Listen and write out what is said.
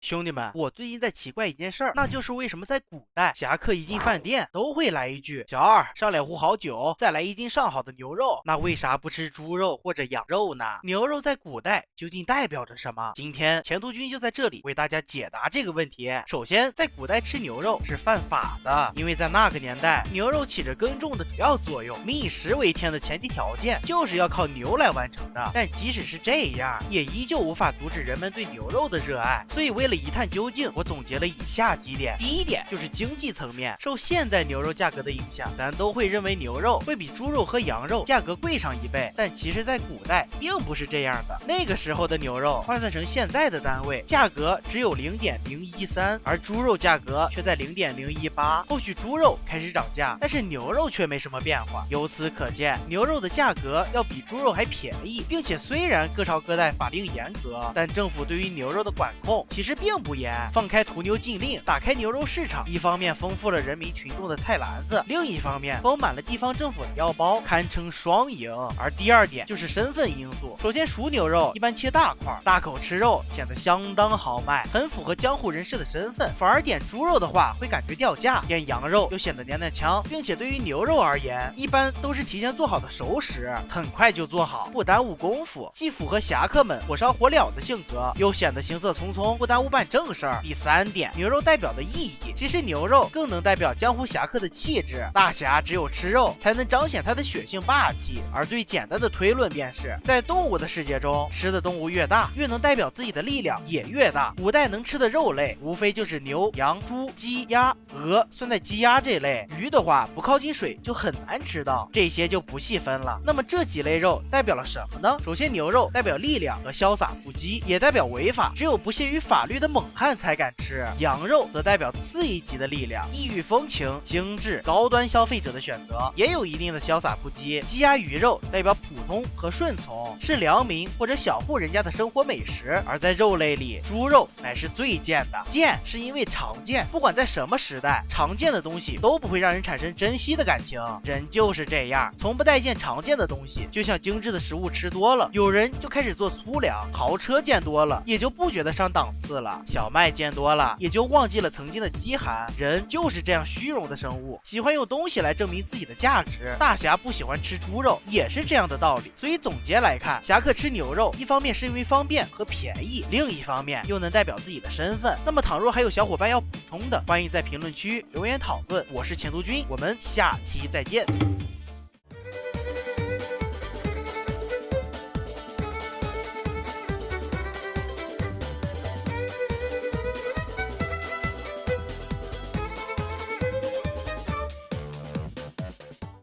兄弟们，我最近在奇怪一件事儿，那就是为什么在古代侠客一进饭店都会来一句“小二，上2壶好酒，再来1斤上好的牛肉”，那为啥不吃猪肉或者羊肉呢？牛肉在古代究竟代表着什么？今天前途君就在这里为大家解答这个问题。首先，在古代吃牛肉是犯法的，因为在那个年代，牛肉起着耕种的主要作用，民以食为天的前提条件就是要靠牛来完成的。但即使是这样，也依旧无法阻止人们对牛肉的热爱。所以为了一探究竟，我总结了以下几点。第一点就是经济层面，受现代牛肉价格的影响，咱都会认为牛肉会比猪肉和羊肉价格贵上1倍，但其实在古代并不是这样的。那个时候的牛肉换算成现在的单位，价格只有0.013，而猪肉价格却在0.018。后续猪肉开始涨价，但是牛肉却没什么变化。由此可见，牛肉的价格要比猪肉还便宜，并且虽然各朝各代法令严格，但政府对于牛肉的管控其实并不严。放开屠牛禁令，打开牛肉市场，一方面丰富了人民群众的菜篮子，另一方面丰满了地方政府的腰包，堪称双赢。而第二点就是身份因素。首先，熟牛肉一般切大块，大口吃肉显得相当豪迈，很符合江湖人士的身份。反而点猪肉的话会感觉掉价，点羊肉又显得娘娘腔，并且对于牛肉而言，一般都是提前做好的熟食，很快就做好，不耽误功夫，既符合侠客们火烧火燎的性格，又显得行色匆匆，不耽误办正事儿。第三点，牛肉代表的意义，其实牛肉更能代表江湖侠客的气质。大侠只有吃肉才能彰显他的血性霸气，而最简单的推论便是，在动物的世界中，吃的动物越大，越能代表自己的力量也越大。古代能吃的肉类无非就是牛、羊、猪、鸡、鸭、鹅，算在鸡鸭这类。鱼的话不靠近水就很难吃到，这些就不细分了。那么这几类肉代表了什么呢？首先，牛肉代表力量和潇洒不羁，也代表违法，只有不屑于法律的猛汉才敢吃。羊肉则代表次一级的力量，异域风情、精致、高端消费者的选择，也有一定的潇洒不羁。鸡鸭鱼肉代表普通和顺从，是良民或者小户人家的生活美食。而在肉类里，猪肉乃是最贱的，贱是因为常见，不管在什么时代，常见的东西都不会让人产生珍惜的感情。人就是这样，从不待见常见的东西。就像精致的食物吃多了，有人就开始做粗粮；豪车见多了，也就不觉得上档次了；小麦见多了，也就忘记了曾经的饥寒。人就是这样虚荣的生物，喜欢用东西来证明自己的价值。大侠不喜欢吃猪肉，也是这样的道理。所以总结来看，侠客吃牛肉，一方面是因为方便和便宜，另一方面又能代表自己的身份。那么倘若还有小伙伴要补充的，欢迎在评论区留言讨论。我是前途君，我们下期再见。